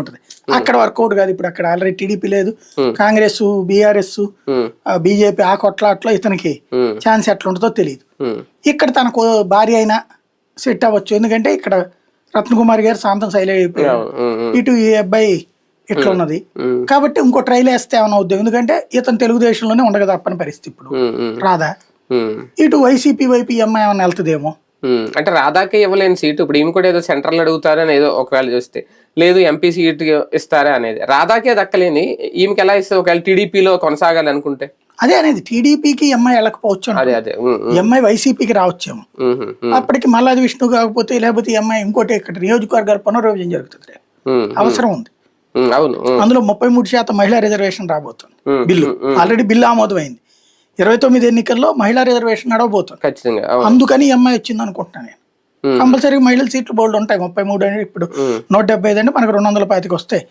ఉంటది. అక్కడ వర్కౌట్ కాదు. ఇప్పుడు అక్కడ ఆల్రెడీ టీడీపీ లేదు, కాంగ్రెస్, బీఆర్ఎస్, బీజేపీ, ఆ కొట్లాట్లో ఇతనికి ఛాన్స్ ఎట్లా ఉంటుందో తెలియదు. ఇక్కడ తనకు భార్య అయినా సెట్ అవ్వచ్చు, ఎందుకంటే ఇక్కడ రత్నకుమారి గారు శాంతం సైలెంట్ అయిపోయారు, ఇటు ఈ అబ్బాయి ఇట్లా ఉన్నది కాబట్టి ఇంకో ట్రైల్ వేస్తే ఏమైనా అవుద్దాం, ఎందుకంటే ఇతను తెలుగుదేశంలోనే ఉండగా తప్పని పరిస్థితి ఇప్పుడు రాదా. ఇటు వైసీపీ వైపు ఈ అమ్మాయి ఏమైనా వెళ్తుందేమో. అంటే రాధాకే ఇవ్వలేని సీటు ఇప్పుడు ఈమె కూడా ఏదో సెంట్రల్ అడుగుతారని ఏదో ఒకవేళ చూస్తే, లేదు ఎంపీ సీట్ ఇస్తారా అనేది, రాధాకే దక్కలేని ఈమెకి ఎలా ఇస్తే ఒకవేళ టీడీపీలో కొనసాగాలి అనుకుంటే. అదే అనేది టీడీపీకి ఎంఐ వెళ్ళకపోవచ్చు, ఎంఐ వైసీపీకి రావచ్చేమో. అప్పటికి మల్లాది విష్ణు కాకపోతే, లేకపోతే ఎంఐ ఇంకోటి ఇక్కడ నియోజకవర్గాల పునర్విభజన జరుగుతుంది, అవసరం ఉంది. అవును, అందులో 33% మహిళా రిజర్వేషన్ రాబోతుంది. Bill already bill ఆమోదమైంది. 29 ఎన్నికల్లో మహిళా రిజర్వేషన్ నడవబోతుంది. అందుకని ఎంఐ వచ్చింది అనుకుంటున్నాను నేను. కంపల్సరీ మహిళల సీట్లు బోల్డ్ ఉంటాయి. 33 అంటే ఇప్పుడు 175 అంటే మనకు 225 వస్తాయి.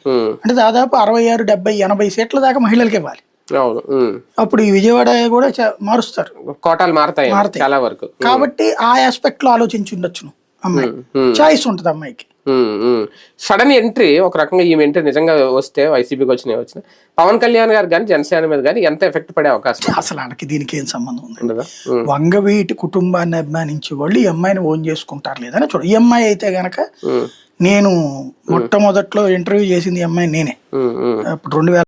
అంటే దాదాపు 66, 70, 80 సీట్ల దాకా మహిళలకి ఇవ్వాలి. అప్పుడు ఈ విజయవాడ కూడా మారుస్తారు, కోటాలు మారుతాయి చాలా వరకు. కాబట్టి ఆ ఆస్పెక్ట్ లో ఆలోచించి ఉండొచ్చు అమ్మాయి. చాయిస్ ఉంటుంది అమ్మాయికి. సడన్ ఎంట్రీ ఒక రకంగా ఈ ఎంట్రీ నిజంగా వస్తే వైసీపీకి వచ్చిన పవన్ కళ్యాణ్ గారు కానీ జనసేన మీద కానీ ఎంత ఎఫెక్ట్ పడే అవకాశం? అసలు వాళ్ళకి దీనికి ఏం సంబంధం ఉంది? వంగవీటి కుటుంబాన్ని అభిమానించే వాళ్ళు ఈ అమ్మాయిని ఓన్ చేసుకుంటారు లేదని చూడ. ఈ అమ్మాయి అయితే గనక నేను మొట్టమొదట్లో ఇంటర్వ్యూ చేసింది ఈ అమ్మాయి నేనే. అప్పుడు 2000